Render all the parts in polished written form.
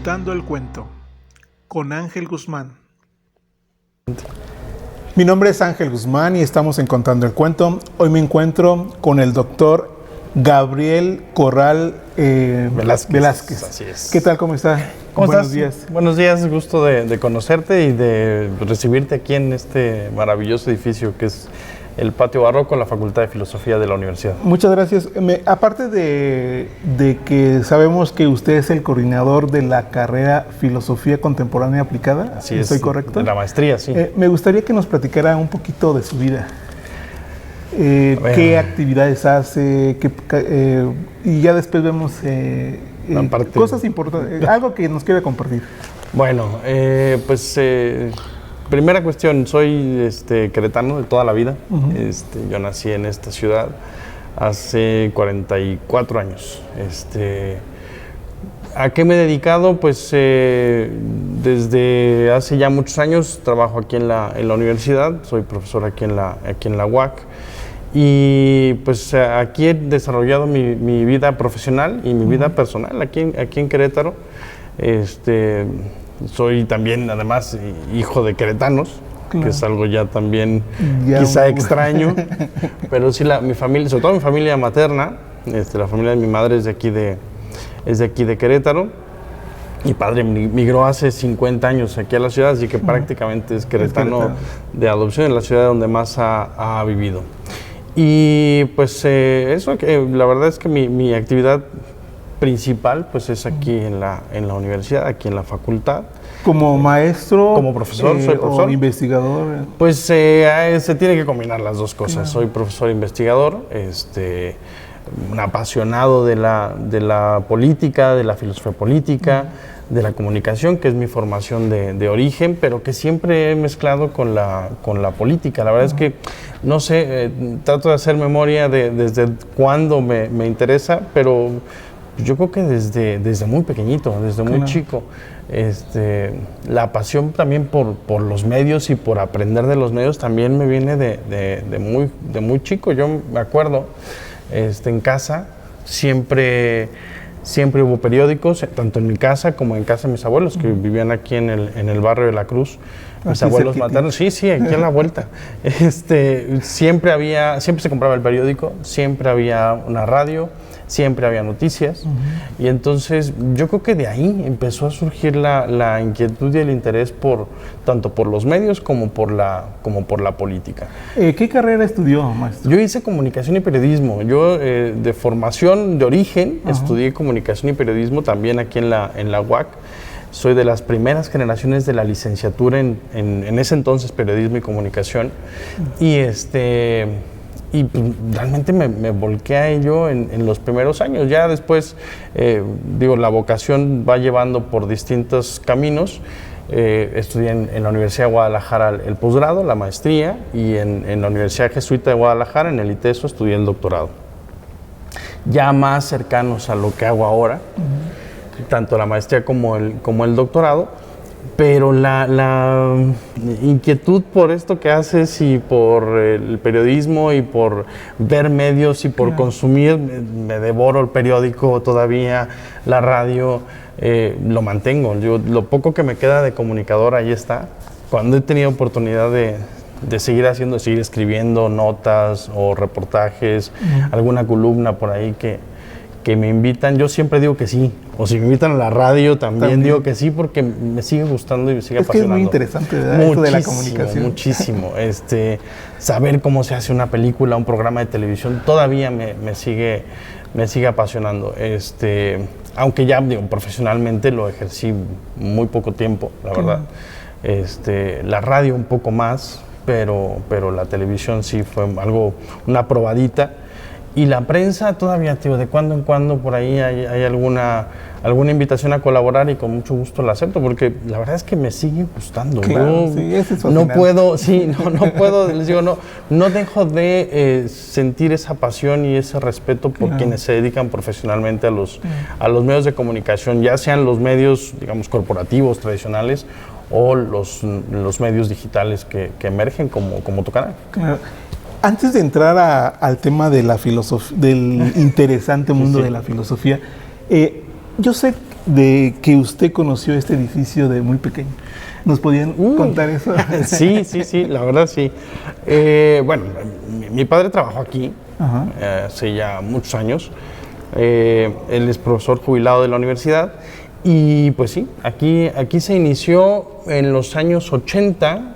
Contando el cuento con Ángel Guzmán. Mi nombre es Ángel Guzmán y estamos en Contando el cuento. Hoy me encuentro con el doctor Gabriel Corral Velázquez. Así es. ¿Qué tal? ¿Cómo está? Buenos días. Buenos días, gusto de conocerte y de recibirte aquí en este maravilloso edificio que es el Patio Barroco, la Facultad de Filosofía de la Universidad. Muchas gracias. Aparte de que sabemos que usted es el coordinador de la carrera Filosofía Contemporánea Aplicada, Así es. ¿estoy correcto? De la maestría, sí. Me gustaría que nos platicara un poquito de su vida. ¿Qué actividades hace? Y ya después vemos cosas importantes, algo que nos quiera compartir. Bueno, primera cuestión, soy queretano de toda la vida. Yo nací en esta ciudad hace 44 años. ¿A qué me he dedicado? Pues desde hace ya muchos años trabajo aquí en la universidad, soy profesor aquí en la UAC. Y pues aquí he desarrollado mi vida profesional y mi vida personal aquí en Querétaro. Soy también, además, hijo de queretanos, claro, que es algo ya también quizá extraño, pero sí mi familia, sobre todo mi familia materna, la familia de mi madre es de aquí de Querétaro. Mi padre migró hace 50 años aquí a la ciudad, así que prácticamente es queretano de adopción, en la ciudad donde más ha vivido. Y pues la verdad es que mi actividad principal pues es aquí en la universidad, aquí en la facultad. ¿Como maestro? Como profesor, soy profesor. ¿O investigador? Pues se tiene que combinar las dos cosas. Claro. Soy profesor investigador, un apasionado de la política, de la filosofía política, de la comunicación, que es mi formación de origen, pero que siempre he mezclado con la política. La verdad es que, no sé, trato de hacer memoria desde cuándo me interesa, pero yo creo que desde muy pequeñito, desde muy chico. La pasión también por los medios y por aprender de los medios también me viene de muy chico. Yo me acuerdo, en casa siempre hubo periódicos, tanto en mi casa como en casa de mis abuelos, que vivían aquí en el barrio de la Cruz. Mis abuelos maternos, sí, aquí a la vuelta. Siempre se compraba el periódico, siempre había una radio, siempre había noticias. Y entonces yo creo que de ahí empezó a surgir la inquietud y el interés tanto por los medios como por la política. ¿Qué carrera estudió, maestro? Yo hice comunicación y periodismo. Yo de formación, de origen, estudié comunicación y periodismo también aquí en la UAC. Soy de las primeras generaciones de la licenciatura en ese entonces periodismo y comunicación. Y realmente me volqué a ello en los primeros años. Ya después, la vocación va llevando por distintos caminos. Estudié en la Universidad de Guadalajara el posgrado, la maestría, y en la Universidad Jesuita de Guadalajara, en el ITESO, estudié el doctorado. Ya más cercanos a lo que hago ahora, tanto la maestría como el doctorado, pero la inquietud por esto que haces y por el periodismo y por ver medios y por consumir, me devoro el periódico todavía, la radio, lo mantengo. Lo poco que me queda de comunicador, ahí está. Cuando he tenido oportunidad de seguir escribiendo notas o reportajes, alguna columna por ahí que me invitan, yo siempre digo que sí. O si me invitan a la radio, también digo que sí, porque me sigue gustando y me sigue apasionando. Es que es muy interesante, ¿verdad? Esto de la comunicación. Muchísimo. Saber cómo se hace una película, un programa de televisión, todavía me sigue apasionando. Aunque ya, profesionalmente lo ejercí muy poco tiempo, la verdad. La radio un poco más, pero la televisión sí fue una probadita. Y la prensa todavía, de cuando en cuando por ahí hay alguna invitación a colaborar y con mucho gusto la acepto, porque la verdad es que me sigue gustando. Claro, no puedo, les digo, no dejo de sentir esa pasión y ese respeto por quienes se dedican profesionalmente a los medios de comunicación, ya sean los medios, digamos, corporativos, tradicionales, o los medios digitales que emergen como tu canal. Claro. Antes de entrar al tema de la filosofía, del interesante mundo de la filosofía, yo sé de que usted conoció este edificio de muy pequeño. ¿Nos podían contar eso? Sí, la verdad sí. Bueno, mi padre trabajó aquí hace ya muchos años. Él es profesor jubilado de la universidad y pues sí, aquí se inició en los años 80,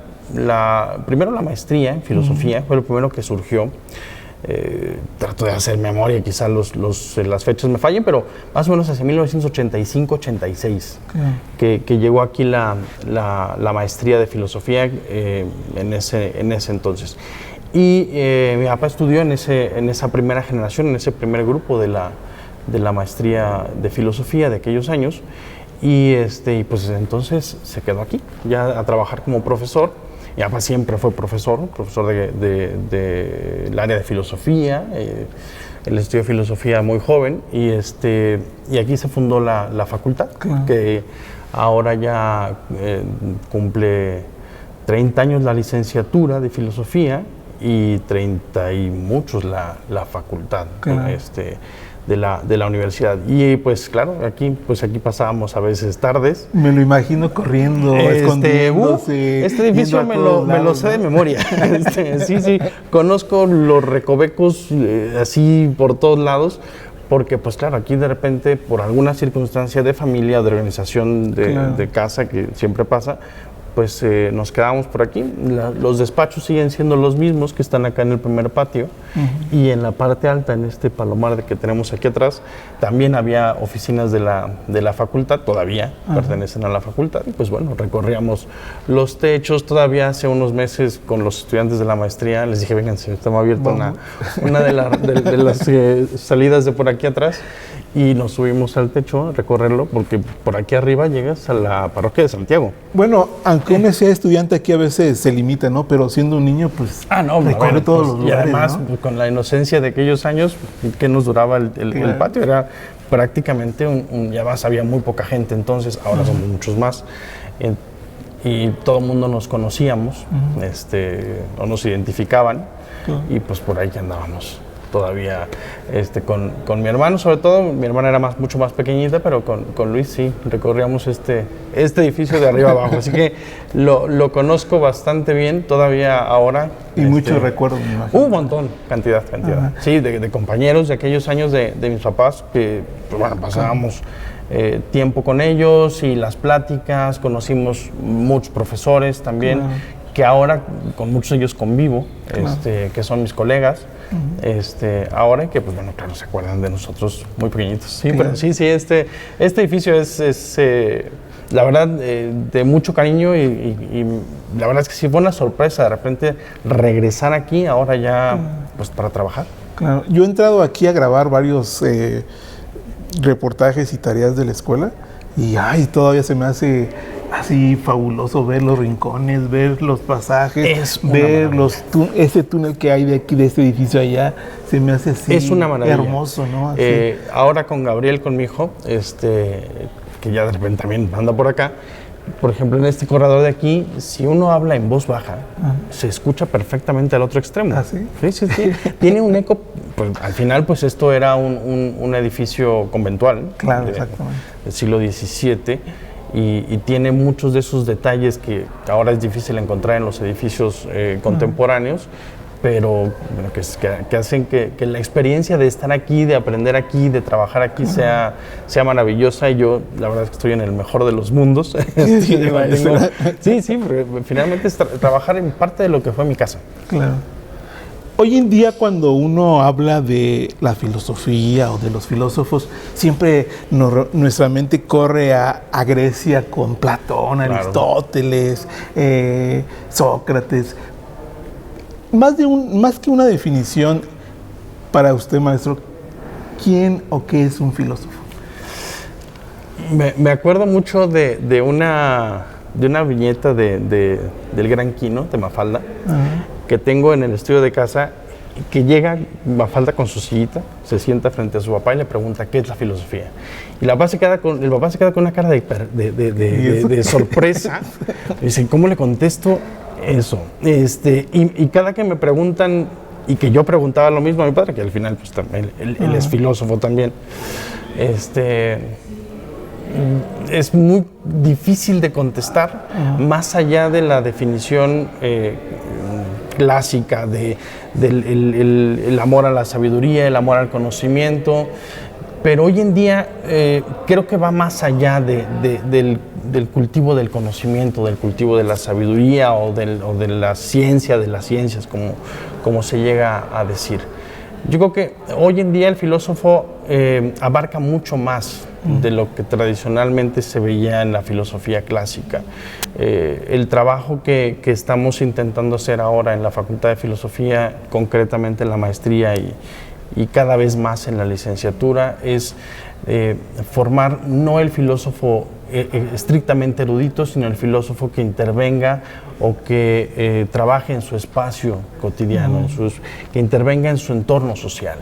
primero la maestría en filosofía, fue lo primero que surgió. Trato de hacer memoria, quizás las fechas me fallen, pero más o menos hacia 1985-86 que llegó aquí la maestría de filosofía en ese entonces. Y mi papá estudió en esa primera generación, en ese primer grupo de la maestría de filosofía de aquellos años, y pues entonces se quedó aquí, ya a trabajar como profesor. Mi papá siempre fue profesor del área de filosofía. Él estudió filosofía muy joven y aquí se fundó la facultad, que ahora ya cumple 30 años la licenciatura de filosofía y 30 y muchos la facultad de la universidad. Y pues claro, aquí pasábamos a veces tardes. Me lo imagino corriendo, escondiéndose. Este edificio me lo sé de memoria. Sí, conozco los recovecos así por todos lados, porque pues claro, aquí de repente por alguna circunstancia de familia, de organización de casa, que siempre pasa, pues nos quedamos por aquí. Los despachos siguen siendo los mismos que están acá en el primer patio, y en la parte alta, en este palomar que tenemos aquí atrás, también había oficinas de la facultad, todavía pertenecen a la facultad, y pues bueno, recorríamos los techos. Todavía hace unos meses con los estudiantes de la maestría les dije, vénganse, estamos abiertos una de las salidas de por aquí atrás, y nos subimos al techo a recorrerlo, porque por aquí arriba llegas a la parroquia de Santiago. Bueno, aunque uno sea estudiante aquí a veces se limita, ¿no? Pero siendo un niño, pues recorre todos los lugares, y además, ¿no? Con la inocencia de aquellos años, que nos duraba el patio, era prácticamente ya más, había muy poca gente entonces, ahora somos muchos más. Y todo el mundo nos conocíamos, o nos identificaban, y pues por ahí que andábamos todavía con mi hermano. Sobre todo mi hermana era mucho más pequeñita, pero con Luis sí recorríamos este edificio de arriba abajo, así que lo conozco bastante bien todavía ahora. Y muchos recuerdos, me imagino. Un montón, cantidad. Sí, de compañeros de aquellos años de mis papás, que pues, bueno, pasábamos tiempo con ellos, y las pláticas, conocimos muchos profesores también, que ahora con muchos de ellos convivo, que son mis colegas. Ahora, que pues bueno, claro, se acuerdan de nosotros muy pequeñitos. Sí, pero sí, este edificio es la verdad, de mucho cariño, y la verdad es que sí fue una sorpresa de repente regresar aquí ahora ya pues para trabajar. Claro, yo he entrado aquí a grabar varios reportajes y tareas de la escuela, y todavía se me hace así fabuloso ver los rincones, ver los pasajes, ver ese túnel que hay de aquí, de este edificio allá. Se me hace así, es una maravilla, hermoso, ¿no? Así. Ahora con Gabriel, con mi hijo, que ya de repente también anda por acá, por ejemplo, en este corredor de aquí, si uno habla en voz baja, se escucha perfectamente al otro extremo. ¿Ah, sí? Sí. Tiene un eco. Pues, al final, pues esto era un edificio conventual. Claro, exactamente. Del siglo XVII. Y tiene muchos de esos detalles que ahora es difícil encontrar en los edificios contemporáneos, pero bueno, que hacen que la experiencia de estar aquí, de aprender aquí, de trabajar aquí sea maravillosa. Y yo, la verdad es que estoy en el mejor de los mundos. Sí, porque finalmente es trabajar en parte de lo que fue mi casa. Claro. Hoy en día, cuando uno habla de la filosofía o de los filósofos, siempre nuestra mente corre a Grecia con Platón, Aristóteles, Sócrates. Más que una definición para usted, maestro, ¿quién o qué es un filósofo? Me acuerdo mucho de una viñeta del Gran Quino, de Mafalda, que tengo en el estudio de casa, que llega Mafalda con su sillita, se sienta frente a su papá y le pregunta qué es la filosofía. Y el papá se queda con una cara de sorpresa. Dice, ¿cómo le contesto eso? Y cada que me preguntan, y que yo preguntaba lo mismo a mi padre, que al final pues también él es filósofo también, es muy difícil de contestar, más allá de la definición clásica del el amor a la sabiduría, el amor al conocimiento, pero hoy en día creo que va más allá del cultivo del conocimiento, del cultivo de la sabiduría o de la ciencia, de las ciencias, como se llega a decir. Yo creo que hoy en día el filósofo abarca mucho más de lo que tradicionalmente se veía en la filosofía clásica. El trabajo que estamos intentando hacer ahora en la Facultad de Filosofía, concretamente en la maestría y cada vez más en la licenciatura, es formar no el filósofo estrictamente erudito, sino el filósofo que intervenga o que trabaje en su espacio cotidiano, que intervenga en su entorno social.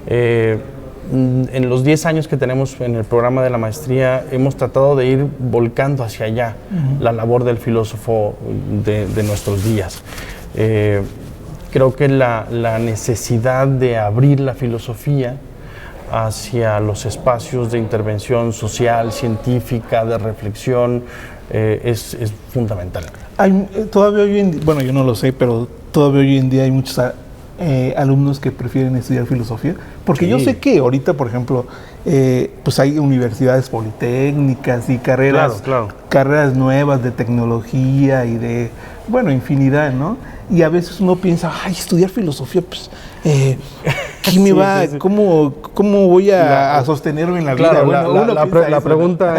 En los 10 años que tenemos en el programa de la maestría hemos tratado de ir volcando hacia allá la labor del filósofo de nuestros días. Creo que la necesidad de abrir la filosofía hacia los espacios de intervención social, científica, de reflexión, es fundamental. Todavía hoy en día, bueno, yo no lo sé, pero todavía hoy en día hay muchos alumnos que prefieren estudiar filosofía, porque yo sé que ahorita, por ejemplo, pues hay universidades politécnicas y carreras nuevas de tecnología y de, bueno, infinidad, ¿no? Y a veces uno piensa, ay, estudiar filosofía, pues, ¿qué me va? ¿Cómo voy a sostenerme en la vida? Bueno, la pregunta,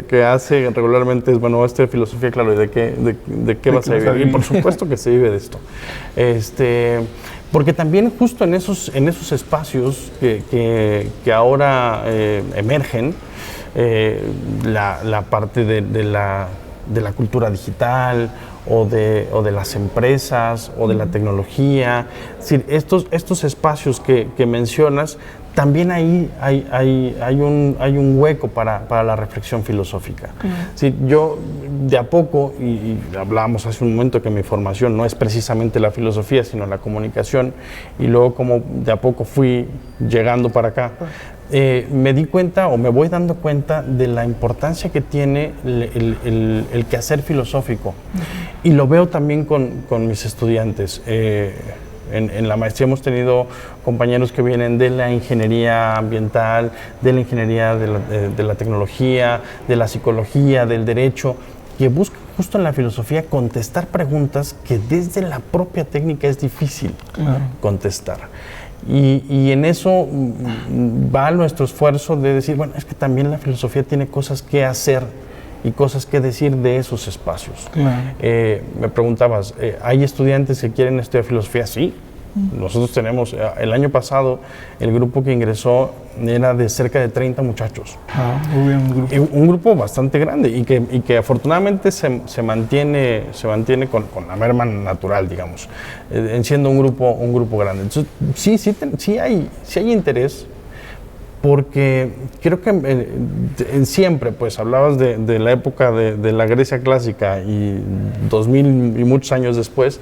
que hace regularmente es, bueno, filosofía, claro, ¿y de qué vas a vivir? Y por supuesto que se vive de esto. Porque también justo en esos espacios que ahora emergen, la parte de la cultura digital, o de las empresas o de la tecnología, es decir, estos espacios que mencionas, también ahí hay un hueco para la reflexión filosófica. Sí, yo de a poco, y hablábamos hace un momento que mi formación no es precisamente la filosofía, sino la comunicación, y luego como de a poco fui llegando para acá, me di cuenta o me voy dando cuenta de la importancia que tiene el quehacer filosófico. Y lo veo también con mis estudiantes. En la maestría hemos tenido compañeros que vienen de la ingeniería ambiental, de la ingeniería de la tecnología, de la psicología, del derecho, que buscan justo en la filosofía contestar preguntas que desde la propia técnica es difícil contestar. Y en eso va nuestro esfuerzo de decir, bueno, es que también la filosofía tiene cosas que hacer y cosas que decir de esos espacios. Me preguntabas, ¿hay estudiantes que quieren estudiar filosofía? Sí. Nosotros tenemos, el año pasado, el grupo que ingresó era de cerca de 30 muchachos. Muy bien, un grupo bastante grande y que afortunadamente se mantiene con la merma natural, digamos, en siendo un grupo grande. Entonces, sí hay interés, porque creo que siempre, pues hablabas de la época de la Grecia clásica y 2000 y muchos años después,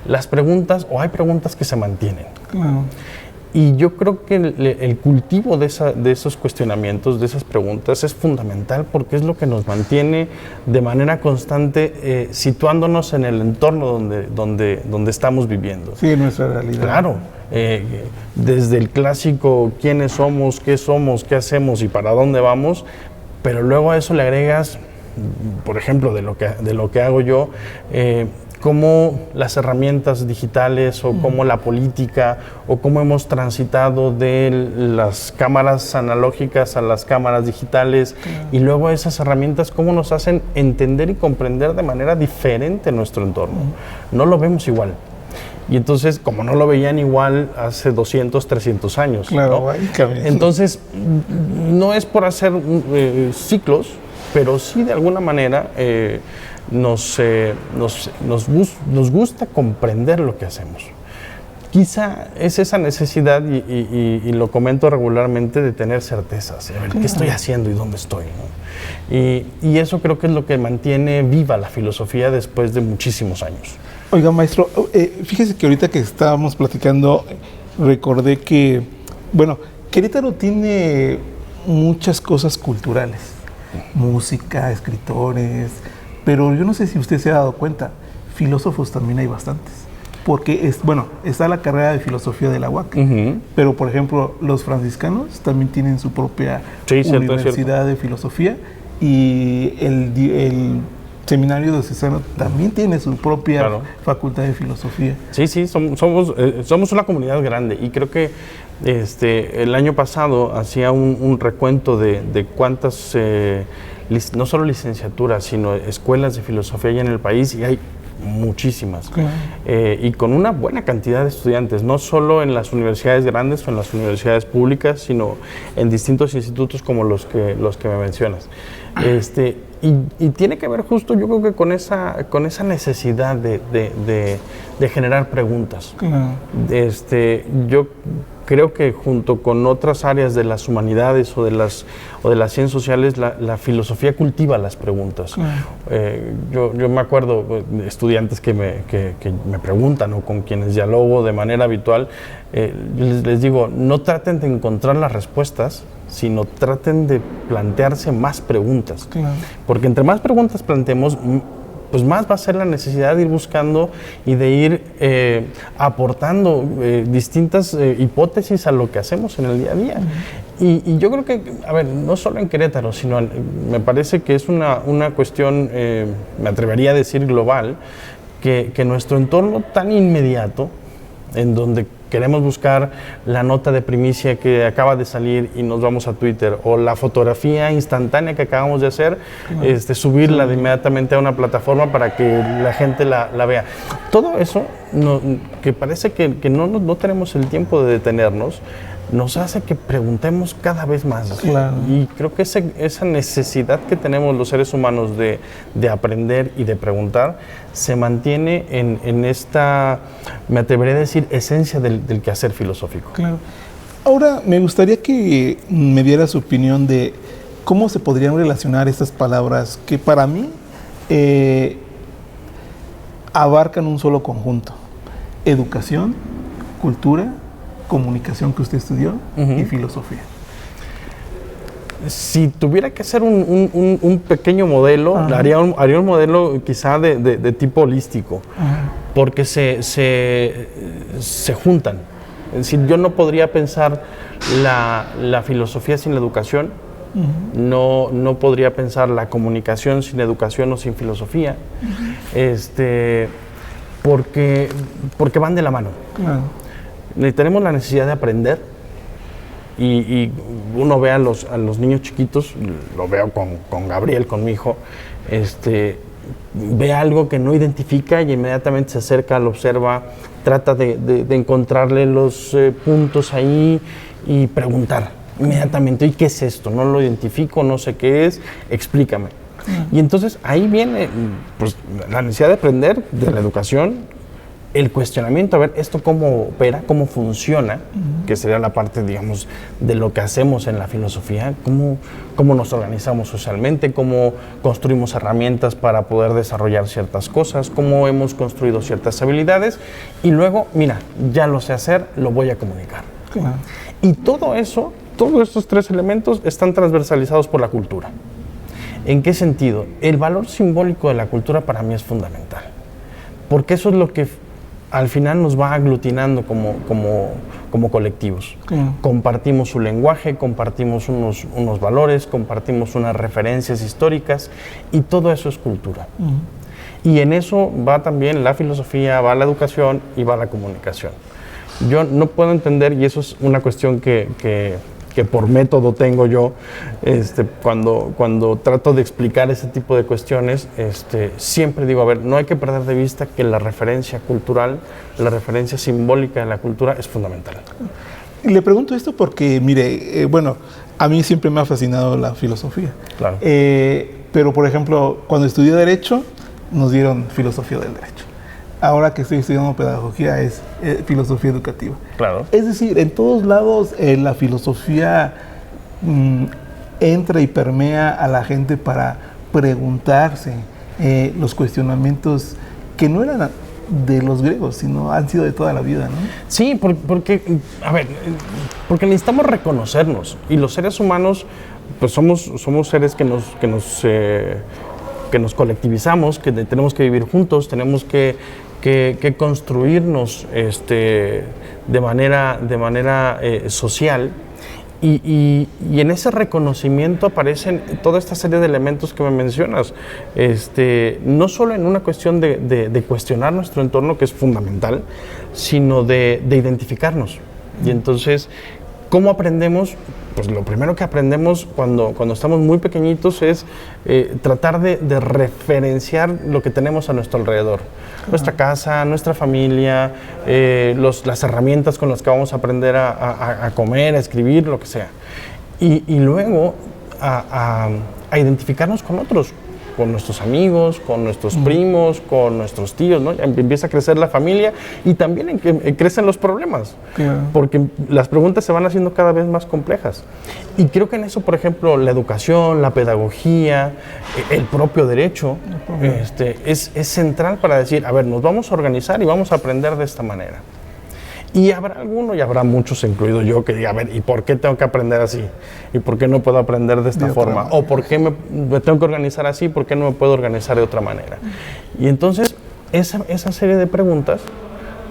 las preguntas, o hay preguntas que se mantienen. Y yo creo que el cultivo de esos cuestionamientos, de esas preguntas, es fundamental porque es lo que nos mantiene de manera constante situándonos en el entorno donde estamos viviendo. Sí, en nuestra realidad. Claro. Desde el clásico quiénes somos, qué hacemos y para dónde vamos, pero luego a eso le agregas, por ejemplo, de lo que hago yo, cómo las herramientas digitales o cómo la política o cómo hemos transitado de las cámaras analógicas a las cámaras digitales y luego esas herramientas cómo nos hacen entender y comprender de manera diferente nuestro entorno. No lo vemos igual. Y entonces, como no lo veían igual hace 200, 300 años. Claro, ¿no? Entonces, no es por hacer ciclos, pero sí de alguna manera nos gusta comprender lo que hacemos. Quizá es esa necesidad, y lo comento regularmente, de tener certezas, de ver qué estoy haciendo y dónde estoy, ¿no? Y eso creo que es lo que mantiene viva la filosofía después de muchísimos años. Oiga, maestro, fíjese que ahorita que estábamos platicando, recordé que, bueno, Querétaro tiene muchas cosas culturales, música, escritores, pero yo no sé si usted se ha dado cuenta, filósofos también hay bastantes. Porque está la carrera de filosofía de la UAC, pero por ejemplo los franciscanos también tienen su propia universidad de filosofía, y el seminario diocesano también tiene su propia facultad de filosofía. Sí, somos una comunidad grande, y creo que el año pasado hacía un recuento de cuántas, no solo licenciaturas, sino escuelas de filosofía hay en el país, y hay muchísimas, y con una buena cantidad de estudiantes, no solo en las universidades grandes o en las universidades públicas, sino en distintos institutos como los que me mencionas. Y tiene que ver justo, yo creo que con esa necesidad de generar preguntas. Yo creo que junto con otras áreas de las humanidades o de las ciencias sociales, la filosofía cultiva las preguntas. Yo me acuerdo de estudiantes que me preguntan, o con quienes dialogo de manera habitual, les digo, no traten de encontrar las respuestas, sino traten de plantearse más preguntas. Porque entre más preguntas planteemos, pues más va a ser la necesidad de ir buscando y de ir aportando distintas hipótesis a lo que hacemos en el día a día. Y yo creo que, no solo en Querétaro, sino me parece que es una cuestión, me atrevería a decir global, que nuestro entorno tan inmediato, en donde queremos buscar la nota de primicia que acaba de salir y nos vamos a Twitter, o la fotografía instantánea que acabamos de hacer, subirla inmediatamente a una plataforma para que la gente la vea. Todo eso, que parece que no tenemos el tiempo de detenernos, nos hace que preguntemos cada vez más. Y creo que esa necesidad que tenemos los seres humanos de aprender y de preguntar se mantiene en esta, me atrevería a decir, esencia del quehacer filosófico. Ahora, me gustaría que me diera su opinión de cómo se podrían relacionar estas palabras que para mí abarcan un solo conjunto: educación, cultura, comunicación, que usted estudió, y filosofía. Si tuviera que hacer un pequeño modelo, haría un modelo quizá de tipo holístico, porque se juntan. Es decir, yo no podría pensar la filosofía sin la educación, no podría pensar la comunicación sin educación o sin filosofía, porque van de la mano. Tenemos la necesidad de aprender, y uno ve a los niños chiquitos, lo veo con Gabriel, con mi hijo, ve algo que no identifica y inmediatamente se acerca, lo observa, trata de encontrarle los puntos ahí y preguntar inmediatamente: ¿y qué es esto? No lo identifico, no sé qué es, explícame. Y entonces ahí viene pues la necesidad de aprender, de la educación, el cuestionamiento, a ver, esto cómo opera, cómo funciona, que sería la parte, digamos, de lo que hacemos en la filosofía, cómo nos organizamos socialmente, cómo construimos herramientas para poder desarrollar ciertas cosas, cómo hemos construido ciertas habilidades, y luego, mira, ya lo sé hacer, lo voy a comunicar. Y todo eso, todos estos tres elementos están transversalizados por la cultura. ¿En qué sentido? El valor simbólico de la cultura para mí es fundamental, porque eso es lo que al final nos va aglutinando como colectivos. Compartimos su lenguaje, compartimos unos valores, compartimos unas referencias históricas, y todo eso es cultura. Y en eso va también la filosofía, va la educación y va la comunicación. Yo no puedo entender, y eso es una cuestión que por método tengo yo, cuando trato de explicar ese tipo de cuestiones, siempre digo, a ver, no hay que perder de vista que la referencia cultural, la referencia simbólica de la cultura es fundamental. Le pregunto esto porque, mire, a mí siempre me ha fascinado la filosofía. Pero, por ejemplo, cuando estudié Derecho, nos dieron filosofía del derecho. Ahora que estoy estudiando pedagogía es filosofía educativa. Es decir, en todos lados la filosofía entra y permea a la gente para preguntarse los cuestionamientos que no eran de los griegos, sino han sido de toda la vida, ¿no? Sí, porque necesitamos reconocernos, y los seres humanos pues somos seres que nos colectivizamos, que tenemos que vivir juntos, tenemos que construirnos de manera social. Y en ese reconocimiento aparecen toda esta serie de elementos que me mencionas, no solo en una cuestión de cuestionar nuestro entorno, que es fundamental, sino de identificarnos. Y entonces, ¿cómo aprendemos? Pues lo primero que aprendemos cuando estamos muy pequeñitos es tratar de referenciar lo que tenemos a nuestro alrededor. Nuestra casa, nuestra familia, las herramientas con las que vamos a aprender a comer, a escribir, lo que sea. Y luego a identificarnos con otros, con nuestros amigos, con nuestros primos, con nuestros tíos, ¿no? Empieza a crecer la familia y también crecen los problemas, porque las preguntas se van haciendo cada vez más complejas. Y creo que en eso, por ejemplo, la educación, la pedagogía, el propio derecho, es central para decir, a ver, nos vamos a organizar y vamos a aprender de esta manera. Y habrá alguno, y habrá muchos, incluido yo, que diga, a ver, ¿y por qué tengo que aprender así? ¿Y por qué no puedo aprender de esta forma? ¿O por qué me tengo que organizar así? ¿Por qué no me puedo organizar de otra manera? Y entonces, esa serie de preguntas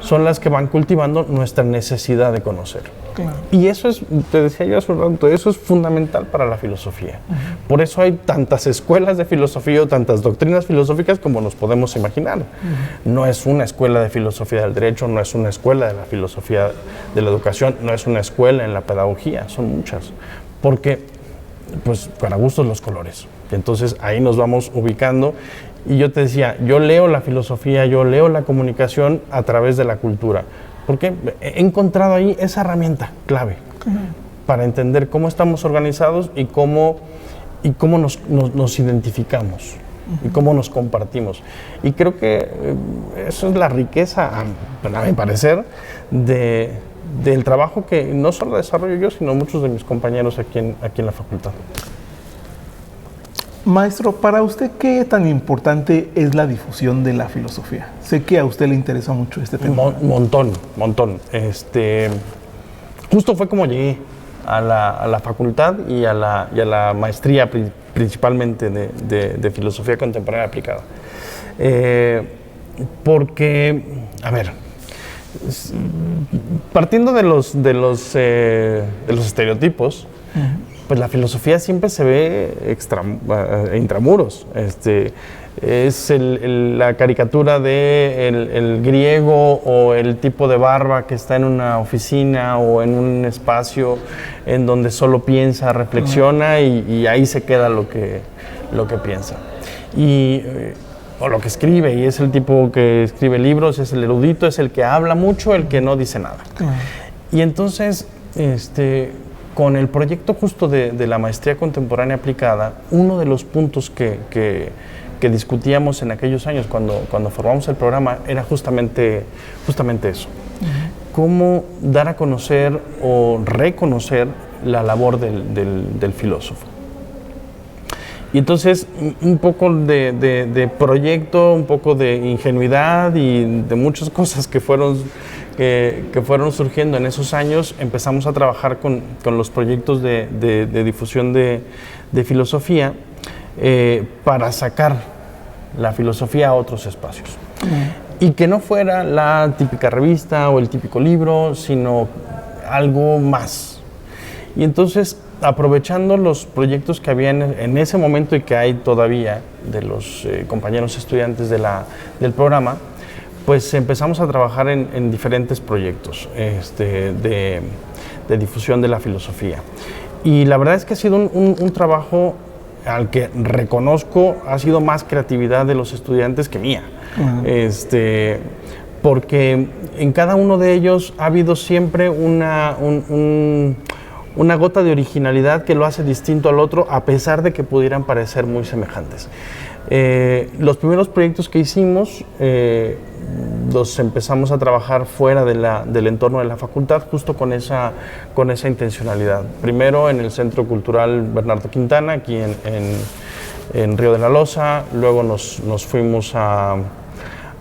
son las que van cultivando nuestra necesidad de conocer. Claro. Y eso es, te decía yo hace un rato, eso es fundamental para la filosofía. Por eso hay tantas escuelas de filosofía o tantas doctrinas filosóficas como nos podemos imaginar. No es una escuela de filosofía del derecho, no es una escuela de la filosofía de la educación, no es una escuela en la pedagogía, son muchas. Porque, pues, para gustos los colores. Y entonces ahí nos vamos ubicando. Y yo te decía, yo leo la filosofía, yo leo la comunicación a través de la cultura, porque he encontrado ahí esa herramienta clave para entender cómo estamos organizados y cómo nos identificamos y cómo nos compartimos. Y creo que eso es la riqueza, a mi parecer, del trabajo que no solo desarrollo yo, sino muchos de mis compañeros aquí en la facultad. Maestro, para usted, ¿qué tan importante es la difusión de la filosofía? Sé que a usted le interesa mucho este tema. Montón. Justo fue como llegué a la facultad y a la maestría principalmente de filosofía contemporánea aplicada. Porque, a ver, partiendo de los estereotipos, pues la filosofía siempre se ve intramuros. Es la caricatura de el griego o el tipo de barba que está en una oficina o en un espacio en donde solo piensa, reflexiona y ahí se queda lo que piensa. O lo que escribe, y es el tipo que escribe libros, es el erudito, es el que habla mucho, el que no dice nada. Y entonces, con el proyecto justo de la maestría contemporánea aplicada, uno de los puntos que discutíamos en aquellos años cuando formamos el programa era justamente eso. Cómo dar a conocer o reconocer la labor del filósofo. Y entonces un poco de proyecto, un poco de ingenuidad y de muchas cosas que fueron surgiendo en esos años, empezamos a trabajar con los proyectos de difusión de filosofía para sacar la filosofía a otros espacios. Y que no fuera la típica revista o el típico libro, sino algo más. Y entonces, aprovechando los proyectos que había en ese momento y que hay todavía de los compañeros estudiantes del programa, pues empezamos a trabajar en diferentes proyectos de difusión de la filosofía. Y la verdad es que ha sido un trabajo al que reconozco ha sido más creatividad de los estudiantes que mía. Porque en cada uno de ellos ha habido siempre una gota de originalidad que lo hace distinto al otro, a pesar de que pudieran parecer muy semejantes. Los primeros proyectos que hicimos los empezamos a trabajar fuera del entorno de la facultad, justo con esa intencionalidad. Primero en el Centro Cultural Bernardo Quintana, aquí en Río de la Loza. Luego nos fuimos a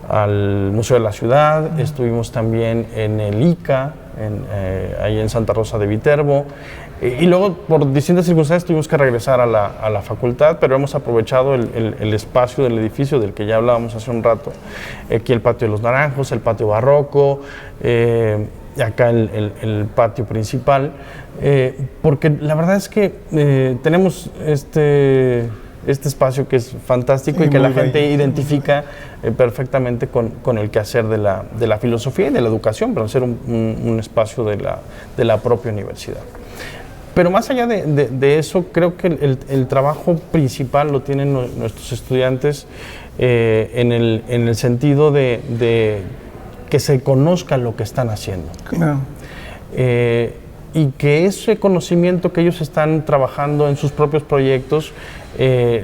al Museo de la Ciudad, estuvimos también en el ICA, ahí en Santa Rosa de Viterbo, y luego por distintas circunstancias tuvimos que regresar a la facultad, pero hemos aprovechado el espacio del edificio del que ya hablábamos hace un rato, aquí el Patio de los Naranjos, el Patio Barroco, acá el patio principal, porque la verdad es que tenemos este espacio que es fantástico y que la gente identifica perfectamente con el quehacer de la filosofía y de la educación, pero ser un espacio de la propia universidad. Pero más allá de eso, creo que el trabajo principal lo tienen nuestros estudiantes en el sentido de que se conozca lo que están haciendo. Claro. Y que ese conocimiento que ellos están trabajando en sus propios proyectos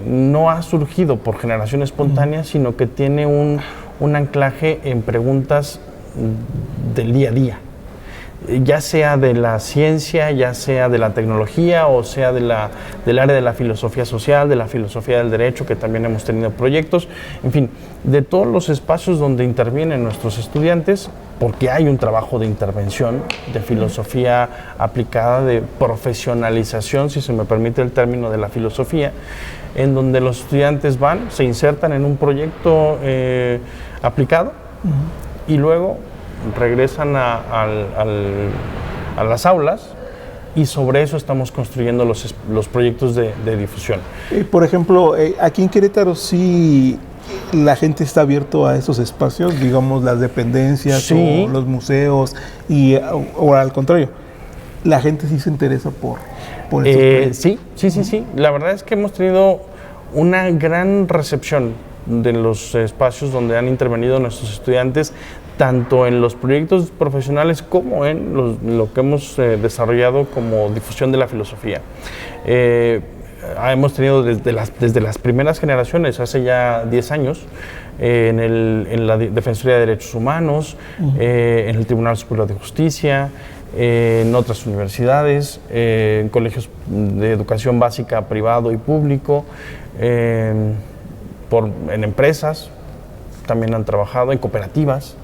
no ha surgido por generación espontánea, sino que tiene un anclaje en preguntas del día a día, ya sea de la ciencia, ya sea de la tecnología, o sea del área de la filosofía social, de la filosofía del derecho, que también hemos tenido proyectos, en fin, de todos los espacios donde intervienen nuestros estudiantes, porque hay un trabajo de intervención, de filosofía aplicada, de profesionalización, si se me permite el término, de la filosofía, en donde los estudiantes van, se insertan en un proyecto aplicado y luego regresan a las aulas, y sobre eso estamos construyendo los proyectos de difusión. Por ejemplo, aquí en Querétaro sí la gente está abierto a esos espacios, digamos las dependencias, sí, o los museos, o al contrario, la gente sí se interesa por eso. Sí. La verdad es que hemos tenido una gran recepción de los espacios donde han intervenido nuestros estudiantes, tanto en los proyectos profesionales como en lo que hemos desarrollado como difusión de la filosofía. Hemos tenido desde las primeras generaciones, hace ya 10 años, en la Defensoría de Derechos Humanos, en el Tribunal Superior de Justicia, en otras universidades, en colegios de educación básica privado y público, en empresas, también han trabajado en cooperativas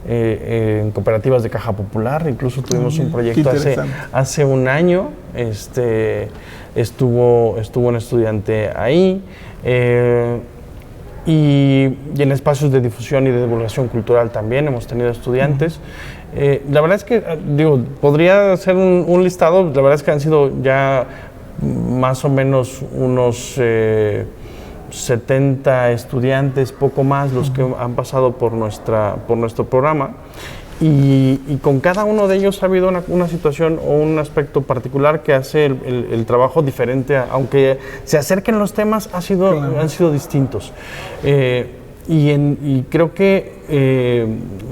de Caja Popular. Incluso tuvimos un proyecto hace un año, estuvo un estudiante ahí, y en espacios de difusión y de divulgación cultural también hemos tenido estudiantes. La verdad es que, podría hacer un listado. La verdad es que han sido ya más o menos unos 70 estudiantes, poco más, los que han pasado por nuestro programa, y con cada uno de ellos ha habido una situación o un aspecto particular que hace el trabajo diferente, aunque se acerquen los temas, han sido distintos. Y creo que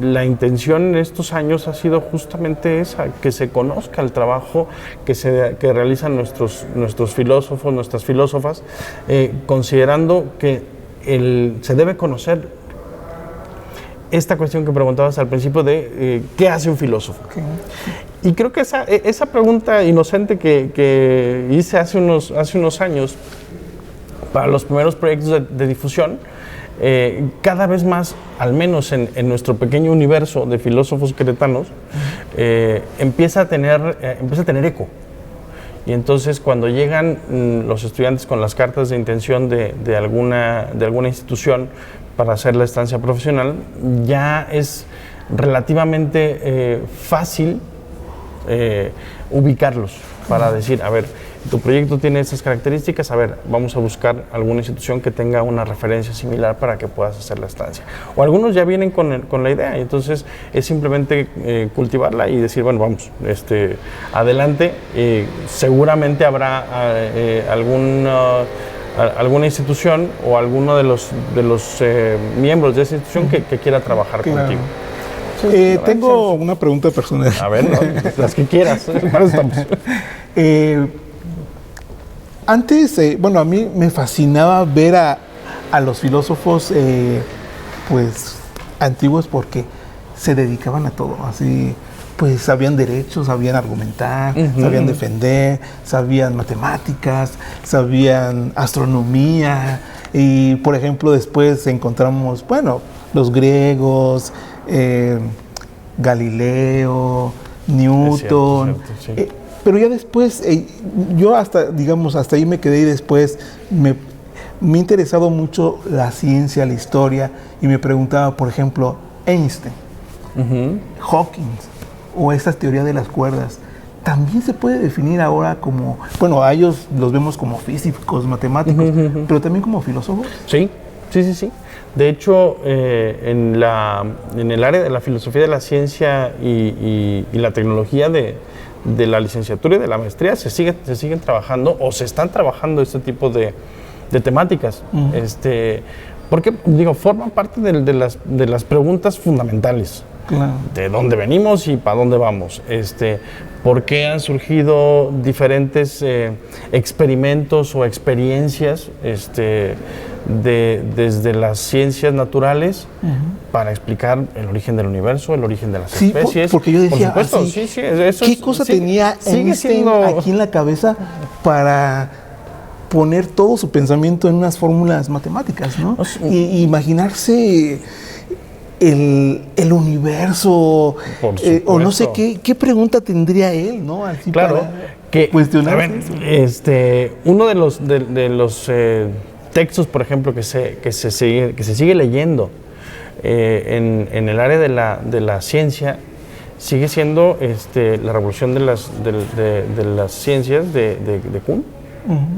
la intención en estos años ha sido justamente esa, que se conozca el trabajo que realizan nuestros filósofos, nuestras filósofas, considerando que se debe conocer esta cuestión que preguntabas al principio de ¿qué hace un filósofo? Okay. Y creo que esa pregunta inocente que hice hace unos años para los primeros proyectos de difusión, cada vez más, al menos en nuestro pequeño universo de filósofos queretanos, empieza a tener eco. Y entonces, cuando llegan los estudiantes con las cartas de intención de alguna institución para hacer la estancia profesional, ya es relativamente fácil ubicarlos para decir, a ver, tu proyecto tiene estas características, a ver, vamos a buscar alguna institución que tenga una referencia similar para que puedas hacer la estancia. O algunos ya vienen con la idea, y entonces es simplemente cultivarla y decir, bueno, vamos, adelante. Seguramente habrá alguna institución o alguno de los miembros de esa institución que quiera trabajar contigo. Tengo una pregunta personal. A ver, ¿no? Las que quieras, para eso estamos. Antes, a mí me fascinaba ver a los filósofos pues antiguos, porque se dedicaban a todo, así, pues sabían derecho, sabían argumentar, sabían defender, sabían matemáticas, sabían astronomía, Y, por ejemplo, después encontramos, bueno, los griegos, Galileo, Newton. Es cierto, sí. Pero ya después, yo hasta ahí me quedé y después me ha interesado mucho la ciencia, la historia, y me preguntaba, por ejemplo, Einstein, Hawking, o esta teoría de las cuerdas, también se puede definir ahora como, bueno, a ellos los vemos como físicos, matemáticos, pero también como filósofos. Sí. De hecho, en el área de la filosofía de la ciencia y la tecnología de la licenciatura y de la maestría se siguen trabajando o se están trabajando este tipo de temáticas. Porque, forman parte de las preguntas fundamentales. Claro. De dónde venimos y para dónde vamos. ¿Por qué han surgido diferentes experimentos o experiencias desde las ciencias naturales para explicar el origen del universo, el origen de las especies? Porque yo decía, por supuesto, ¿qué cosa tenía Einstein aquí en la cabeza para poner todo su pensamiento en unas fórmulas matemáticas, ¿no? Y imaginarse el universo, o no sé qué pregunta tendría él, ¿no? Así claro, que cuestionar. Uno de los textos, por ejemplo, que se sigue leyendo en el área de la ciencia, sigue siendo la revolución de las ciencias de Kuhn.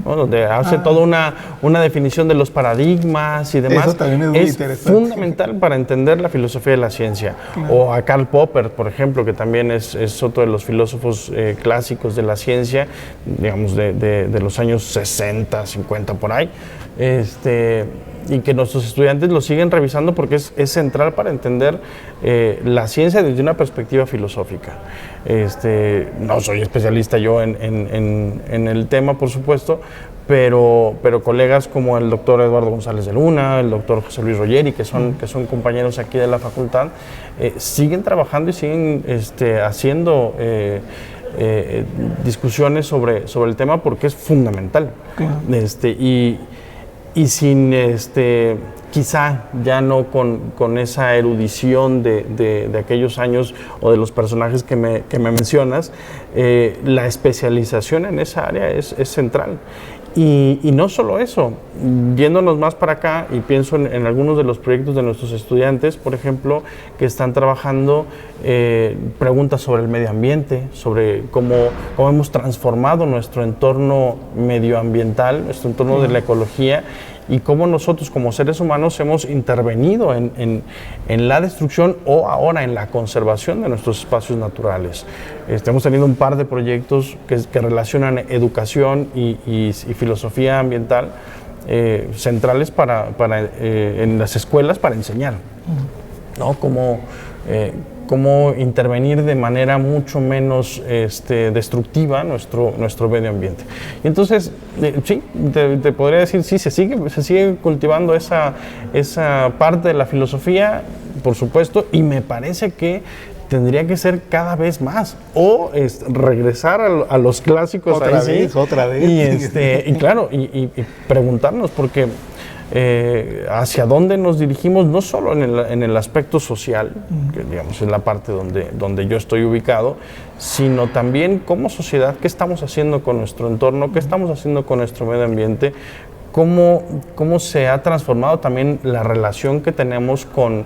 ¿No? Donde hace toda una definición de los paradigmas y demás. Eso también es muy interesante. Fundamental para entender la filosofía de la ciencia. Claro. O a Karl Popper, por ejemplo, que también es otro de los filósofos clásicos de la ciencia, digamos de los años 60, 50 por ahí, y que nuestros estudiantes lo siguen revisando porque es central para entender la ciencia desde una perspectiva filosófica. No soy especialista yo en el tema, por supuesto, pero colegas como el doctor Eduardo González de Luna, el doctor José Luis Roggeri, que son compañeros aquí de la facultad, siguen trabajando y siguen haciendo discusiones sobre el tema porque es fundamental. Y sin quizá ya no con esa erudición de aquellos años o de los personajes que me mencionas, la especialización en esa área es central. Y no solo eso, yéndonos más para acá, y pienso en algunos de los proyectos de nuestros estudiantes, por ejemplo, que están trabajando preguntas sobre el medio ambiente, sobre cómo hemos transformado nuestro entorno medioambiental, nuestro entorno de la ecología, y cómo nosotros como seres humanos hemos intervenido en la destrucción o ahora en la conservación de nuestros espacios naturales. Hemos tenido un par de proyectos que relacionan educación y filosofía ambiental centrales en las escuelas para enseñar, ¿no? Cómo intervenir de manera mucho menos destructiva nuestro medio ambiente. Y entonces, sí, te podría decir, sí, se sigue cultivando esa parte de la filosofía, por supuesto, y me parece que tendría que ser cada vez más, o regresar a los clásicos. Otra vez. Y claro, y preguntarnos, porque hacia dónde nos dirigimos, no solo en el aspecto social, que digamos es la parte donde yo estoy ubicado, sino también como sociedad, qué estamos haciendo con nuestro entorno, qué estamos haciendo con nuestro medio ambiente, cómo se ha transformado también la relación que tenemos con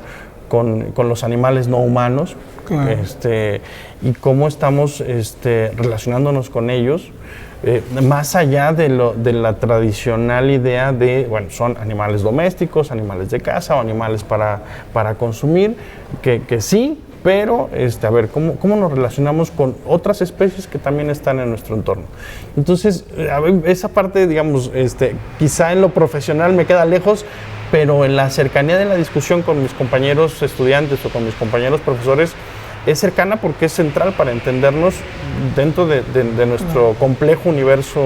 los animales no humanos, claro. Y cómo estamos relacionándonos con ellos. Más allá de la tradicional idea de, bueno, son animales domésticos, animales de casa o animales para consumir, que sí, pero a ver, ¿cómo nos relacionamos con otras especies que también están en nuestro entorno? Entonces, esa parte, digamos, quizá en lo profesional me queda lejos, pero en la cercanía de la discusión con mis compañeros estudiantes o con mis compañeros profesores, es cercana porque es central para entendernos dentro de nuestro complejo universo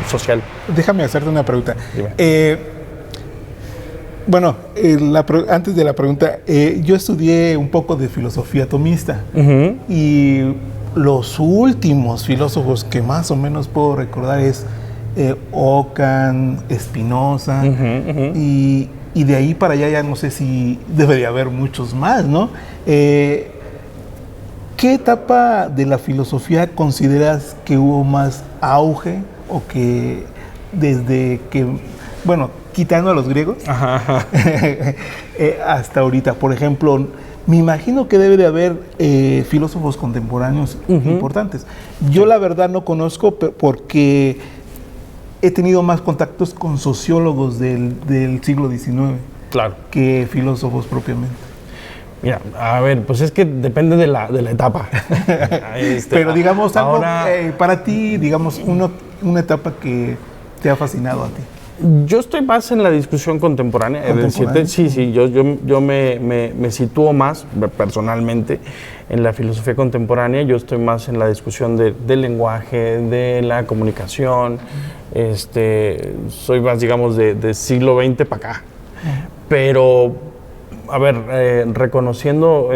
social. Déjame hacerte una pregunta. Antes de la pregunta, yo estudié un poco de filosofía atomista, y los últimos filósofos que más o menos puedo recordar es Ockham, Spinoza, y de ahí para allá ya no sé si debería haber muchos más, ¿no? ¿Qué etapa de la filosofía consideras que hubo más auge o que desde que, bueno, quitando a los griegos, hasta ahorita? Por ejemplo, me imagino que debe de haber filósofos contemporáneos importantes. Yo la verdad no conozco porque he tenido más contactos con sociólogos del siglo XIX que filósofos propiamente. Mira, a ver, pues es que depende de la etapa. Pero digamos algo, ahora, para ti, digamos, una etapa que te ha fascinado a ti. Yo estoy más en la discusión contemporánea. Es decir, sí, yo me sitúo más personalmente en la filosofía contemporánea. Yo estoy más en la discusión del lenguaje, de la comunicación. Soy más, digamos, de siglo XX para acá. Pero, a ver, reconociendo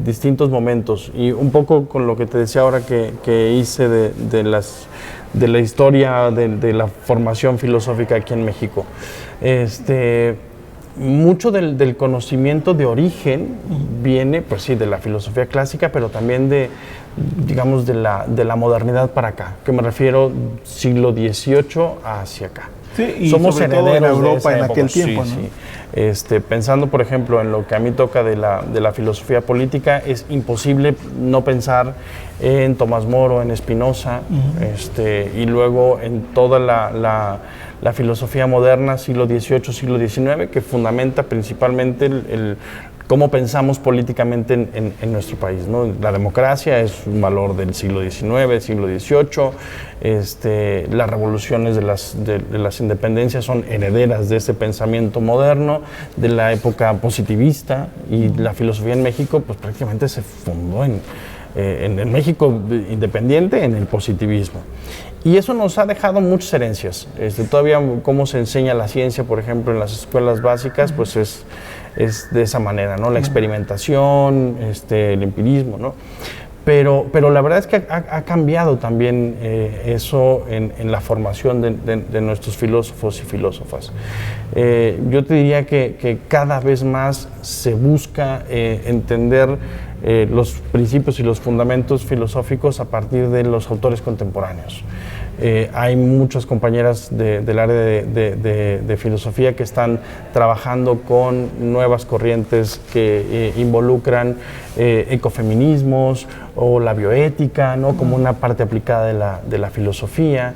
distintos momentos y un poco con lo que te decía ahora que hice de la historia de la formación filosófica aquí en México. Mucho del conocimiento de origen viene, pues sí, de la filosofía clásica, pero también digamos, de la modernidad para acá, que me refiero siglo XVIII hacia acá. Sí, y somos herederos en Europa en aquel tiempo, sí, ¿no? Sí. Pensando, por ejemplo, en lo que a mí toca de la filosofía política, es imposible no pensar en Tomás Moro, en Spinoza, y luego en toda la filosofía moderna, siglo XVIII, siglo XIX, que fundamenta principalmente cómo pensamos políticamente en nuestro país, ¿no? La democracia es un valor del siglo XIX, siglo XVIII. Las revoluciones de las independencias son herederas de ese pensamiento moderno, de la época positivista, y la filosofía en México pues prácticamente se fundó en México independiente en el positivismo. Y eso nos ha dejado muchas herencias. Todavía cómo se enseña la ciencia, por ejemplo, en las escuelas básicas, pues es de esa manera, ¿no? La experimentación, el empirismo, ¿no? Pero la verdad es que ha cambiado también eso en la formación de nuestros filósofos y filósofas. Yo te diría que cada vez más se busca entender los principios y los fundamentos filosóficos a partir de los autores contemporáneos. Hay muchas compañeras del área de filosofía que están trabajando con nuevas corrientes que involucran ecofeminismos o la bioética, ¿no? Como una parte aplicada de la filosofía.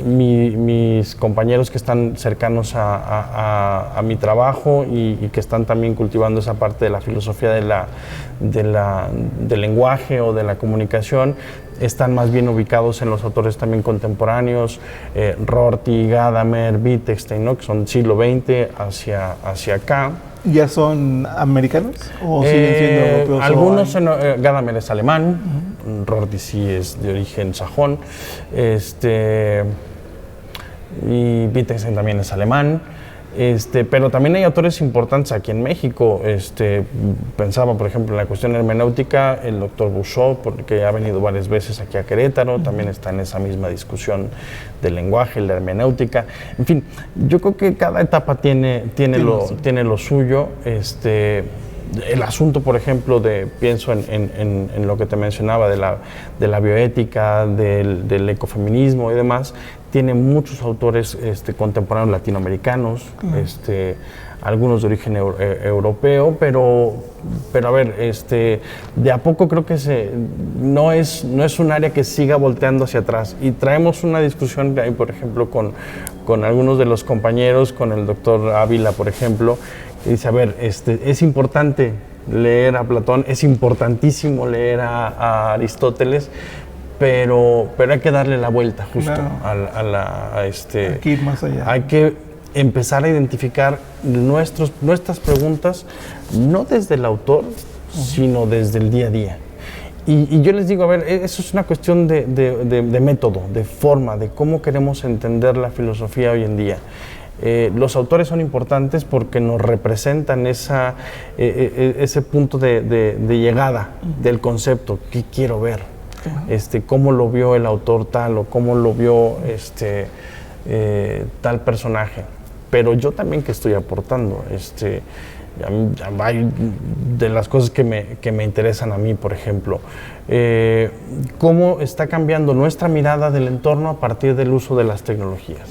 Mis compañeros que están cercanos a mi trabajo y que están también cultivando esa parte de la filosofía del lenguaje o de la comunicación, están más bien ubicados en los autores también contemporáneos, Rorty, Gadamer, Wittgenstein, ¿no? Que son siglo XX hacia acá. ¿Ya son americanos o siguen siendo europeos? Algunos, Gadamer es alemán, Rorty sí es de origen sajón, y Wittgenstein también es alemán. Pero también hay autores importantes aquí en México. Pensaba, por ejemplo, en la cuestión hermenéutica, el doctor Bouchot, porque ha venido varias veces aquí a Querétaro, también está en esa misma discusión del lenguaje, la hermenéutica. En fin, yo creo que cada etapa tiene lo suyo. El asunto, por ejemplo, pienso en lo que te mencionaba de la bioética, del ecofeminismo y demás, tiene muchos autores contemporáneos latinoamericanos, algunos de origen europeo, pero a ver, de a poco creo que no es un área que siga volteando hacia atrás. Y traemos una discusión ahí, por ejemplo, con algunos de los compañeros, con el doctor Ávila, por ejemplo, que dice, a ver, es importante leer a Platón, es importantísimo leer a Aristóteles, pero hay que darle la vuelta justo, claro, hay que ir más allá. Hay que empezar a identificar nuestras preguntas, no desde el autor, sino desde el día a día. Y yo les digo, a ver, eso es una cuestión de método, de forma, de cómo queremos entender la filosofía hoy en día. Los autores son importantes porque nos representan ese punto de llegada del concepto, ¿qué quiero ver? cómo lo vio el autor tal o cómo lo vio tal personaje. Pero yo también que estoy aportando, hay de las cosas que me interesan a mí, por ejemplo, cómo está cambiando nuestra mirada del entorno a partir del uso de las tecnologías.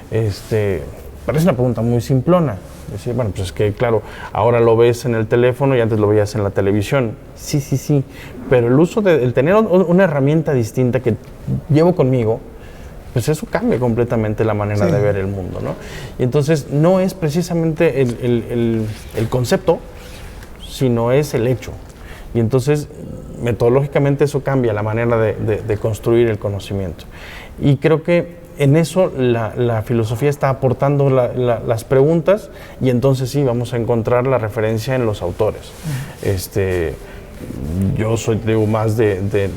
Parece una pregunta muy simplona. Decir, bueno, pues es que claro, ahora lo ves en el teléfono y antes lo veías en la televisión. Sí, pero el tener una herramienta distinta que llevo conmigo, pues eso cambia completamente la manera de ver el mundo, ¿no? Y entonces no es precisamente el concepto, sino es el hecho. Y entonces metodológicamente eso cambia la manera de construir el conocimiento. Y creo que en eso la filosofía está aportando las preguntas, y entonces sí vamos a encontrar la referencia en los autores. Yo soy más de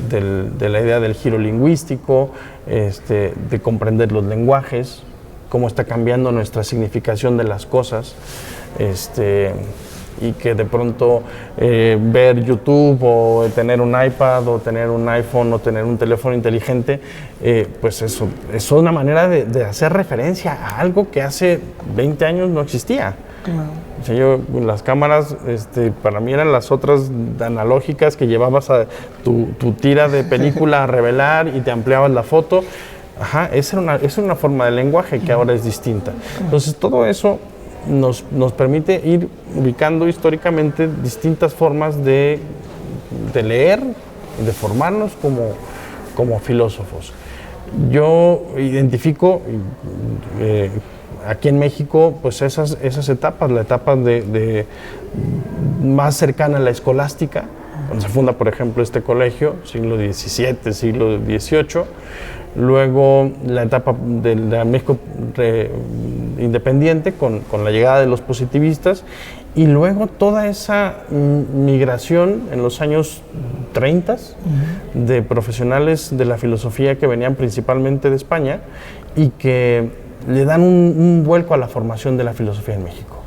la idea del giro lingüístico, de comprender los lenguajes, cómo está cambiando nuestra significación de las cosas, y que de pronto ver YouTube o tener un iPad o tener un iPhone o tener un teléfono inteligente, pues eso es una manera de hacer referencia a algo que hace 20 años no existía. O sea, las cámaras para mí eran las otras analógicas que llevabas a tu tira de película a revelar y te ampliabas la foto. Esa era una forma de lenguaje que ahora es distinta. Entonces todo eso nos permite ir ubicando históricamente distintas formas de leer, de formarnos como filósofos. Yo identifico aquí en México pues esas etapas, la etapa más cercana a la escolástica, cuando se funda por ejemplo este colegio, siglo XVII, siglo XVIII. Luego la etapa de México independiente con la llegada de los positivistas, y luego toda esa migración en los años 30 de profesionales de la filosofía que venían principalmente de España y que le dan un vuelco a la formación de la filosofía en México.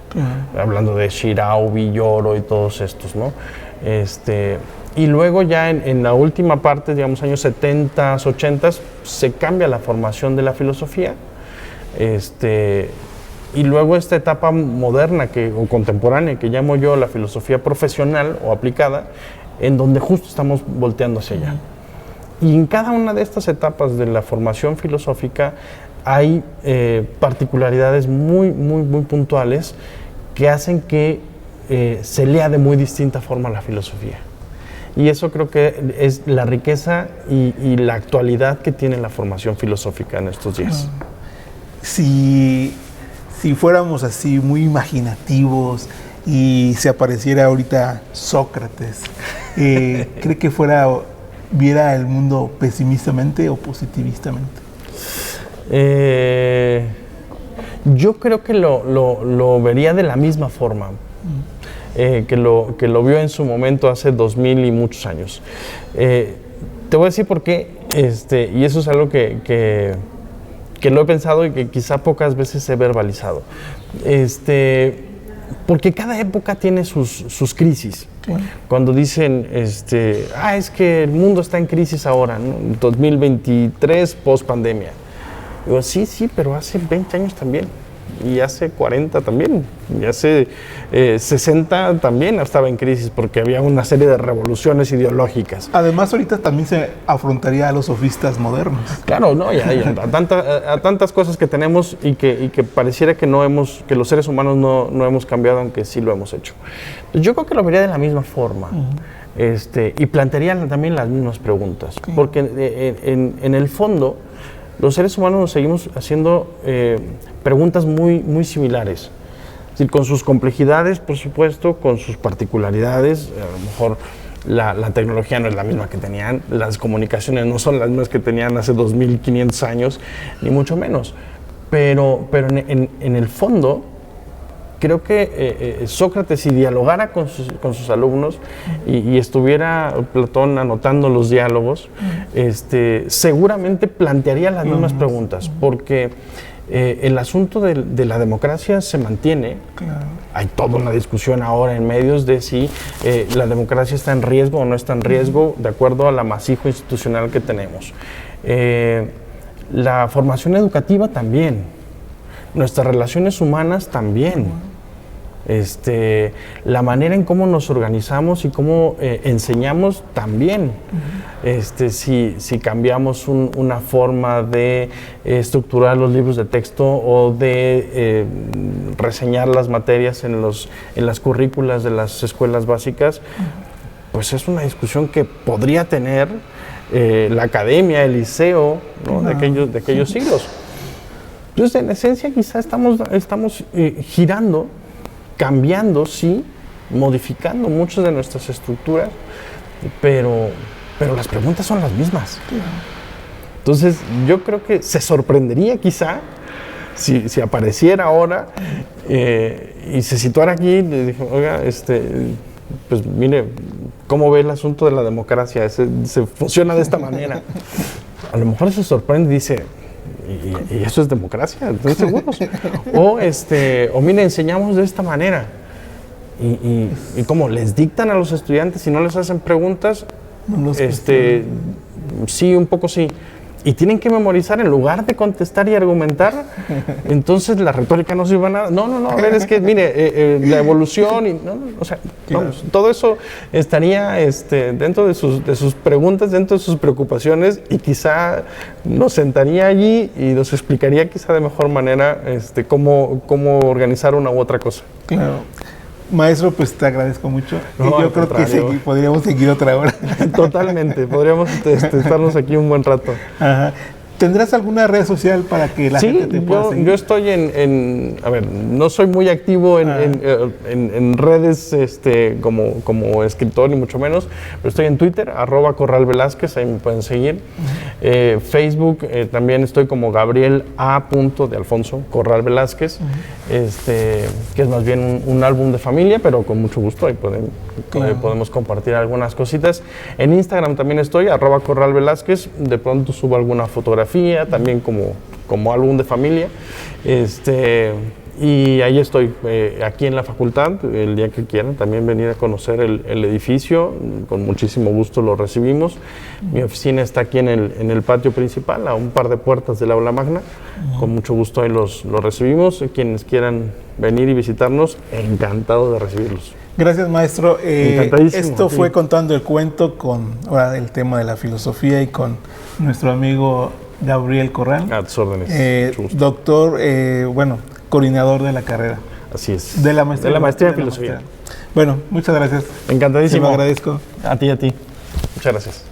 Hablando de Shirao, Villoro y todos estos, ¿no? Y luego ya en la última parte, digamos años 70, 80, se cambia la formación de la filosofía. Y luego esta etapa moderna o contemporánea que llamo yo la filosofía profesional o aplicada, en donde justo estamos volteando hacia allá. Y en cada una de estas etapas de la formación filosófica hay particularidades muy puntuales que hacen que se lea de muy distinta forma la filosofía. Y eso creo que es la riqueza y la actualidad que tiene la formación filosófica en estos días. Si fuéramos así muy imaginativos y se apareciera ahorita Sócrates, ¿cree que viera el mundo pesimistamente o positivistamente? Yo creo que lo vería de la misma forma. Que lo vio en su momento hace 2000 y muchos años. Te voy a decir por qué, y eso es algo que lo he pensado y que quizá pocas veces he verbalizado. Porque cada época tiene sus crisis. Cuando dicen, es que el mundo está en crisis ahora, ¿no? 2023, post-pandemia. Digo, sí, pero hace 20 años también. Y hace 40 también, y hace 60 también estaba en crisis porque había una serie de revoluciones ideológicas. Además, ahorita también se afrontaría a los sofistas modernos. Claro, ¿no? A tantas cosas que tenemos y que pareciera que los seres humanos no hemos cambiado, aunque sí lo hemos hecho. Yo creo que lo vería de la misma forma. Y plantearía también las mismas preguntas. Porque en el fondo, los seres humanos nos seguimos haciendo preguntas muy similares. Es decir, con sus complejidades, por supuesto, con sus particularidades. A lo mejor la tecnología no es la misma que tenían, las comunicaciones no son las mismas que tenían hace 2500 años, ni mucho menos. Pero en el fondo, creo que Sócrates, si dialogara con sus alumnos y estuviera Platón anotando los diálogos, seguramente plantearía las mismas preguntas, porque el asunto de la democracia se mantiene. Claro. Hay toda una discusión ahora en medios de si la democracia está en riesgo o no está en riesgo, de acuerdo al amasijo institucional que tenemos. La formación educativa también, nuestras relaciones humanas también. La manera en cómo nos organizamos y cómo enseñamos también. Si cambiamos una forma de estructurar los libros de texto o de reseñar las materias en las currículas de las escuelas básicas, pues es una discusión que podría tener la academia, el liceo, ¿no? de aquellos siglos. Entonces, en esencia, quizá estamos girando, cambiando, sí, modificando muchas de nuestras estructuras, pero las preguntas son las mismas. Entonces, yo creo que se sorprendería quizá si apareciera ahora y se situara aquí y le dije, oiga, pues mire, ¿cómo ve el asunto de la democracia? Se funciona de esta manera. A lo mejor se sorprende y dice, ¿y eso es democracia? ¿Estoy seguro? O mire, enseñamos de esta manera. Y como les dictan a los estudiantes y no les hacen preguntas, sí, un poco sí. Y tienen que memorizar en lugar de contestar y argumentar. Entonces la retórica no sirve a nada. No, a ver, es que mire, la evolución y vamos, todo eso estaría dentro de sus preguntas, dentro de sus preocupaciones, y quizá nos sentaría allí y nos explicaría quizá de mejor manera cómo organizar una u otra cosa. Claro. Maestro, pues te agradezco mucho. Y yo creo que podríamos seguir otra hora. Totalmente, podríamos estarnos aquí un buen rato. Ajá. ¿Tendrás alguna red social para que la gente te pueda seguir? Yo estoy a ver, no soy muy activo en redes como escritor, ni mucho menos, pero estoy en Twitter, @corralvelázquez, ahí me pueden seguir. Facebook, también estoy como Gabriel A. de Alfonso Corral Velázquez, que es más bien un álbum de familia, pero con mucho gusto, ahí podemos compartir algunas cositas. En Instagram también estoy, @corralvelázquez, de pronto subo alguna fotografía, también como álbum de familia, y ahí estoy, aquí en la facultad, el día que quieran también venir a conocer el edificio, con muchísimo gusto lo recibimos. Mi oficina está aquí en el patio principal, a un par de puertas del aula magna, con mucho gusto ahí los recibimos. Quienes quieran venir y visitarnos, encantado de recibirlos. Gracias, maestro. Encantadísimo. Esto fue Contando el Cuento, con ahora el tema de la filosofía, y con nuestro amigo Gabriel Corral. A tus órdenes. Doctor, coordinador de la carrera. Así es. De la maestría en filosofía. Bueno, muchas gracias. Encantadísimo. Te lo agradezco. A ti. Muchas gracias.